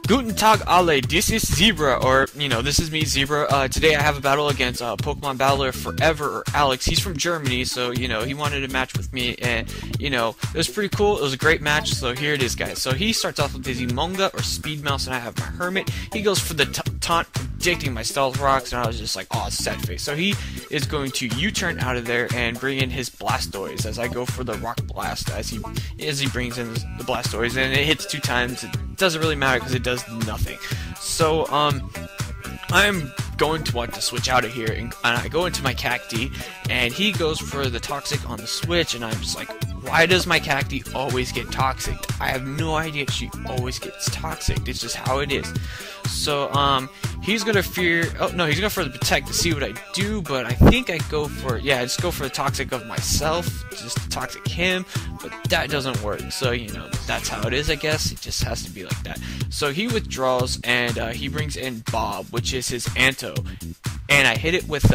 Guten Tag alle, this is Zebra, or, this is me, Zebra. Today I have a battle against PokemonBattle4ever, or Alex. He's from Germany, so, he wanted a match with me, and, it was pretty cool. It was a great match, so here it is, guys. So he starts off with his Emonga, or Speed Mouse, and I have my Hermit. He goes for the taunt, predicting my Stealth Rocks, and I was just like, oh, sad face. So he is going to U-turn out of there and bring in his Blastoise, as I go for the Rock Blast, as he brings in the Blastoise, and it hits 2 times. It doesn't really matter, because it does nothing. So, I'm going to want to switch out of here, and I go into my Cacti, and he goes for the Toxic on the switch, and I'm just like, why does my Cacti always get Toxic? I have no idea, she always gets Toxic. It's just how it is. So, he's gonna he's gonna go for the Protect to see what I do, but I think I go for, I just go for the Toxic of myself, just to Toxic him, but that doesn't work. So, that's how it is, I guess. It just has to be like that. So he withdraws, and he brings in Bob, which is his Anto, and I hit it with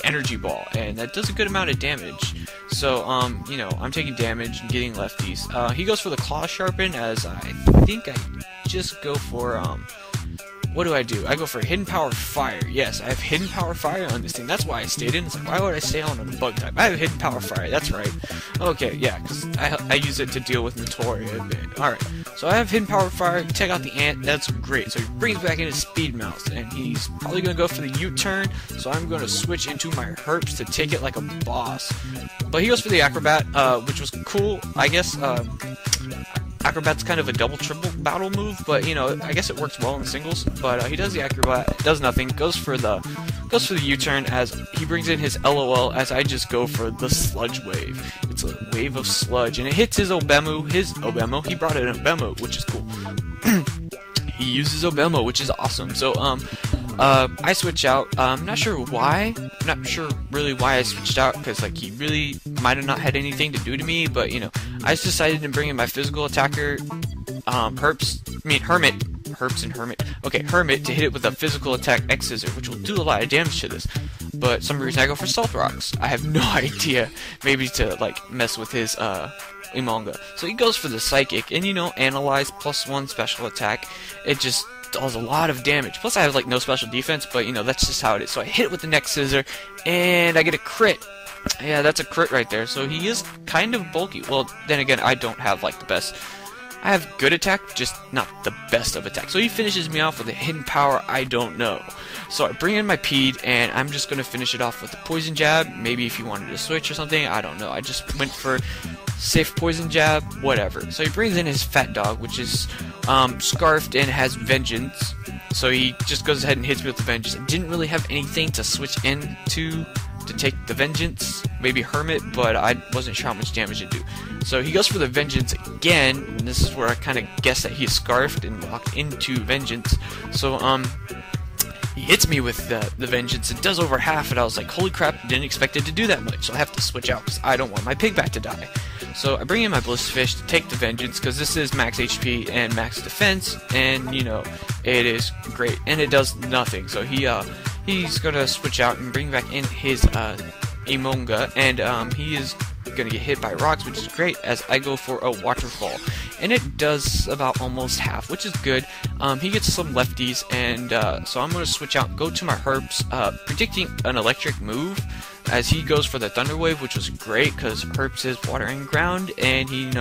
Energy Ball, and that does a good amount of damage. So, I'm taking damage and getting lefties. He goes for the Claw Sharpen, as I think I just go for, what do? I go for Hidden Power Fire. Yes, I have Hidden Power Fire on this thing. That's why I stayed in. It's like, why would I stay on a bug type? I have Hidden Power Fire. That's right. Okay, yeah, because I use it to deal with Notoria a bit. Alright, so I have Hidden Power Fire. Take out the Ant. That's great. So he brings back in his Speed Mouse, and he's probably going to go for the U-turn. So I'm going to switch into my Herps to take it like a boss. But he goes for the Acrobat, which was cool, I guess. Acrobat's kind of a double-triple battle move, but I guess it works well in singles. But he does the Acrobat, does nothing, goes for the U-turn, as he brings in his LOL, as I just go for the Sludge Wave. It's a wave of sludge, and it hits his Obemu. He brought in Obemu, which is cool. He uses Obemu, which is awesome. So I switch out. I'm not sure why. I'm not sure really why I switched out, because he really might have not had anything to do to me. But I just decided to bring in my physical attacker, Hermit. Okay, Hermit, to hit it with a physical attack X Scissor, which will do a lot of damage to this. But some reason I go for Stealth Rocks. I have no idea. Maybe to mess with his Emonga. So he goes for the Psychic, and Analyze +1 special attack. It just does a lot of damage. Plus I have no special defense, but that's just how it is. So I hit it with the next Scissor, and I get a crit. Yeah, that's a crit right there. So he is kind of bulky. Well, then again, I don't have the best. I have good attack, just not the best of attack. So he finishes me off with a Hidden Power, I don't know. So I bring in my Pede, and I'm just going to finish it off with a Poison Jab. Maybe if you wanted to switch or something, I don't know. I just went for safe Poison Jab, whatever. So he brings in his Fat Dog, which is Scarfed and has Vengeance. So he just goes ahead and hits me with the Vengeance. I didn't really have anything to switch into to take the Vengeance, maybe Hermit, but I wasn't sure how much damage it'd do. So he goes for the Vengeance again, and this is where I kind of guess that he's Scarfed and locked into Vengeance. So he hits me with the Vengeance. It does over half, and I was like, holy crap, didn't expect it to do that much. So I have to switch out, because I don't want my Pigbat to die. So I bring in my Blissfish to take the Vengeance, because this is max HP and max defense, and it is great, and it does nothing. So he's gonna switch out and bring back in his Emonga, and he is gonna get hit by rocks, which is great, as I go for a Waterfall, and it does about almost half, which is good. He gets some lefties, and so I'm gonna switch out and go to my Herps, predicting an electric move, as he goes for the Thunder Wave, which was great, because Herps is water and ground, and he's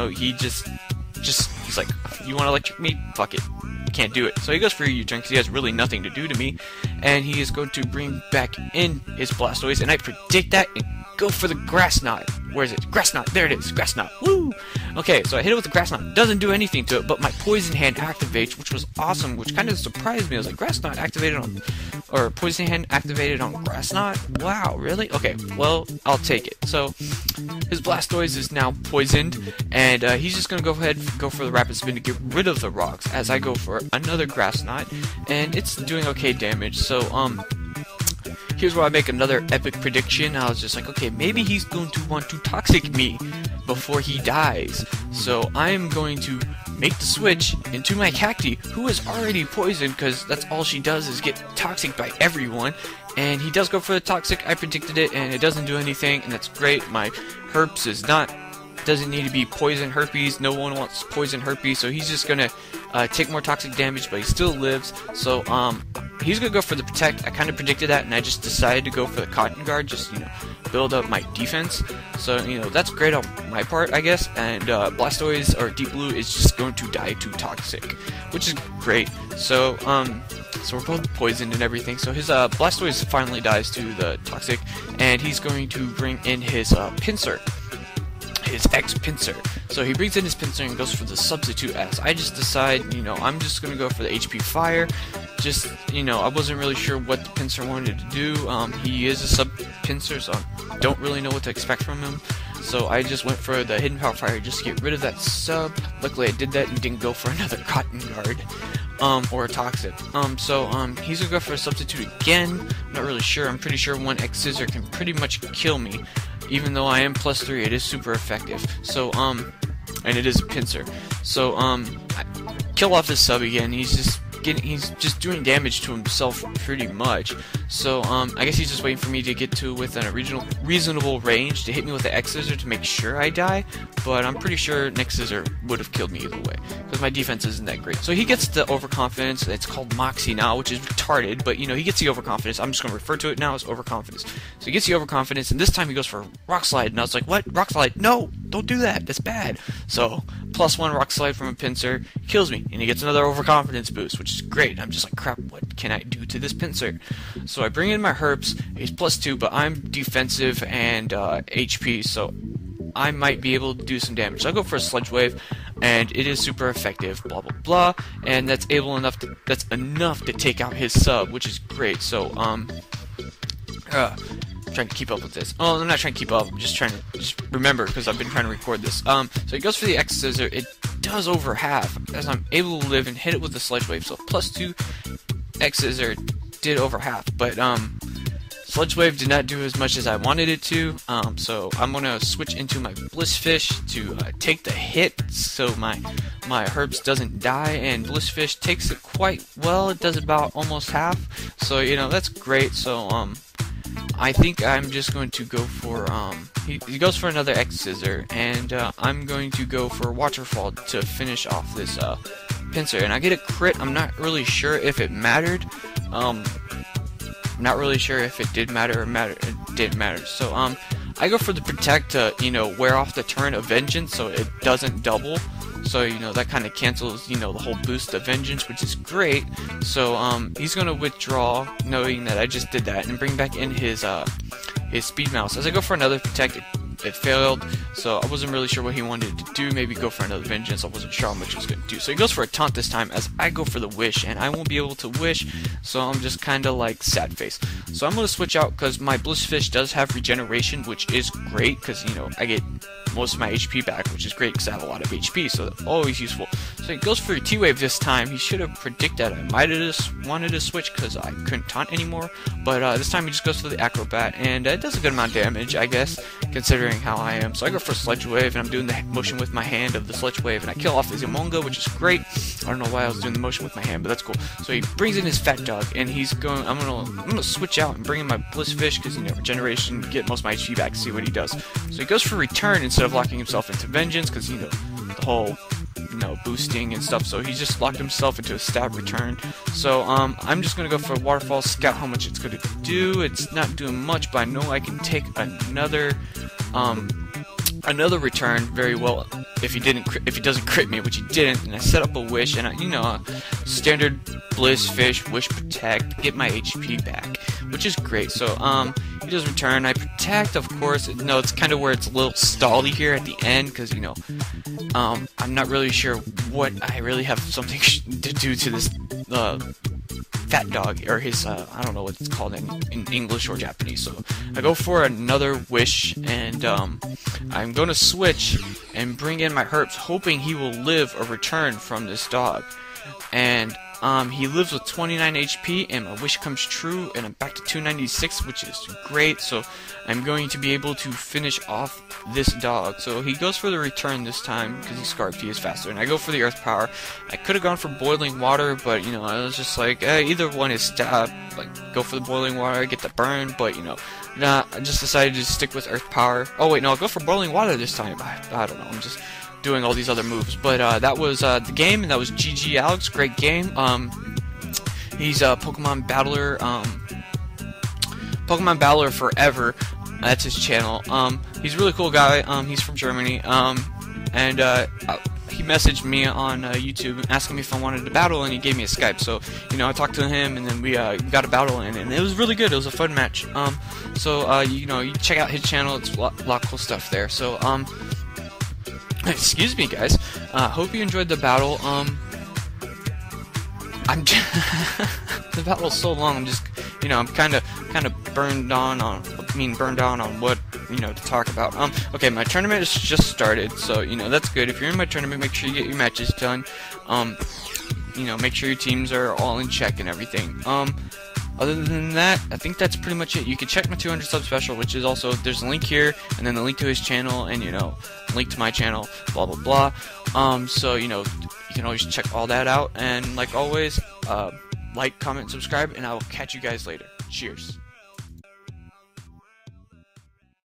like, you want to electric me? Fuck it. Can't do it. So he goes for a U-turn, because he has really nothing to do to me, and he is going to bring back in his Blastoise, and I predict that and go for the Grass Knot. Where is it? Grass Knot. There it is. Grass Knot. Woo! Okay, so I hit it with the grass knot. Doesn't do anything to it, but my poison hand activates, which was awesome, which kind of surprised me. I was like, grass knot activated on, or poison hand activated on grass knot? Wow, really? Okay, well, I'll take it. So his Blastoise is now poisoned, and he's just gonna go ahead and go for the rapid spin to get rid of the rocks as I go for another grass knot, and it's doing okay damage. So here's where I make another epic prediction. I was just like, okay, maybe he's going to want to toxic me before he dies. So I am going to make the switch into my Cacti, who is already poisoned, because that's all she does is get toxic by everyone. And he does go for the toxic. I predicted it, and it doesn't do anything, and that's great. My herps doesn't need to be poison herpes. No one wants poison herpes, so he's just gonna take more toxic damage, but he still lives. So he's gonna go for the protect. I kind of predicted that, and I just decided to go for the cotton guard, just build up my defense. So that's great on my part, I guess. And Blastoise or Deep Blue is just going to die to toxic, which is great. So so we're both poisoned and everything. So his Blastoise finally dies to the toxic, and he's going to bring in his Pinsir. His ex-Pinsir. So he brings in his Pinsir and goes for the substitute as I just decide, I'm just gonna go for the HP Fire. Just, I wasn't really sure what the Pinsir wanted to do. He is a sub-Pinsir, so I don't really know what to expect from him. So I just went for the Hidden Power Fire just to get rid of that sub. Luckily I did that and didn't go for another Cotton Guard. Or a Toxic. He's gonna go for a substitute again. I'm not really sure. I'm pretty sure one X-Scissor can pretty much kill me. Even though I am +3, it is super effective. So, and it is a Pinsir. So, I kill off this sub again. He's just doing damage to himself pretty much. So, I guess he's just waiting for me to get to within a reasonable range to hit me with the X-Scissor to make sure I die. But I'm pretty sure next Scissor would have killed me either way, because my defense isn't that great. So he gets the overconfidence. It's called Moxie now, which is retarded, but he gets the overconfidence. I'm just going to refer to it now as overconfidence. So he gets the overconfidence, and this time he goes for Rock Slide, and I was like, what? Rock Slide? No! Don't do that! That's bad! So, +1 Rock Slide from a Pinsir kills me, and he gets another overconfidence boost, which is great. I'm just like, crap, what can I do to this Pinsir? So I bring in my herps. He's +2, but I'm defensive and HP, so I might be able to do some damage. So I go for a Sludge Wave, and it is super effective, blah blah blah, and that's enough to take out his sub, which is great. So trying to keep up with this. Oh, I'm not trying to keep up. I'm just trying to remember, because I've been trying to record this. So he goes for the X-Scissor. It does over half, as I'm able to live and hit it with the Sludge Wave. So +2 X-Scissor did over half, but Sludge Wave did not do as much as I wanted it to. So I'm gonna switch into my Blissfish to take the hit, so my herps doesn't die, and Blissfish takes it quite well. It does about almost half. So that's great. So I think I'm just going to go for he goes for another X-Scissor, and I'm going to go for Waterfall to finish off this Pinsir, and I get a crit. I'm not really sure if it mattered. Not really sure if it did matter or it didn't matter. So I go for the protect to wear off the turn of Vengeance, so it doesn't double. So that kind of cancels the whole boost of Vengeance, which is great. So he's gonna withdraw, knowing that I just did that, and bring back in his Speed Mouse. As I go for another protect, it failed, so I wasn't really sure what he wanted to do. Maybe go for another Vengeance. I wasn't sure how much he was going to do. So he goes for a Taunt this time, as I go for the Wish, and I won't be able to Wish, so I'm just kind of like sad face. So I'm going to switch out, because my Blissfish does have regeneration, which is great, because I get most of my HP back, which is great because I have a lot of HP, so that's always useful. So he goes for a T-Wave this time. He should have predicted I might have just wanted to switch because I couldn't taunt anymore, but this time he just goes for the Acrobat, and it does a good amount of damage, I guess, considering how I am. So I go for Sludge Wave, and I'm doing the motion with my hand of the Sludge Wave, and I kill off his Amonga, which is great. I don't know why I was doing the motion with my hand, but that's cool. So he brings in his Fat Dog, and he's going. I'm gonna switch out and bring in my Blissfish, because regeneration, get most of my HP back, see what he does. So he goes for Return instead of locking himself into Vengeance, because the whole boosting and stuff. So he just locked himself into a stab return. So I'm just gonna go for Waterfall, scout how much it's gonna do. It's not doing much, but I know I can take another return very well if he doesn't crit me, which he didn't. And I set up a Wish, and standard Blissfish, Wish, Protect, get my HP back, which is great. So he does Return. I Protect, of course. No, it's kind of where it's a little stally here at the end, because I'm not really sure what I really have something to do to this fat dog, or his I don't know what it's called in English or Japanese. So I go for another wish, and I'm going to switch and bring in my herbs, hoping he will live or return from this dog. And he lives with 29 HP, and my wish comes true, and I'm back to 296, which is great. So I'm going to be able to finish off this dog. So he goes for the return this time because he's scarfed. He is faster, and I go for the earth power. I could have gone for boiling water, but you know, I was just like, either one is stab. Like, go for the boiling water, get the burn, but you know, nah. I just decided to stick with earth power. Oh wait, no, I'll go for boiling water this time. I don't know. I'm just doing all these other moves, but that was the game, and that was GG Alex. Great game. He's a Pokemon Battler, PokemonBattle4ever. That's his channel. He's a really cool guy. He's from Germany. And he messaged me on YouTube asking me if I wanted to battle, and he gave me a Skype. So you know, I talked to him, and then we got a battle, and it was really good. It was a fun match. So you know, you check out his channel. It's a lot of cool stuff there. So excuse me, guys. Hope you enjoyed the battle. I'm the battle's so long. I'm just, you know, I'm kind of burned on what, you know, to talk about. Okay, my tournament has just started, so you know that's good. If you're in my tournament, make sure you get your matches done. You know, make sure your teams are all in check and everything. Other than that, I think that's pretty much it. You can check my 200 sub special, which is also, there's a link here, and then the link to his channel, and you know, link to my channel, blah blah blah. So you know, you can always check all that out, and like always, like, comment, subscribe, and I will catch you guys later. Cheers.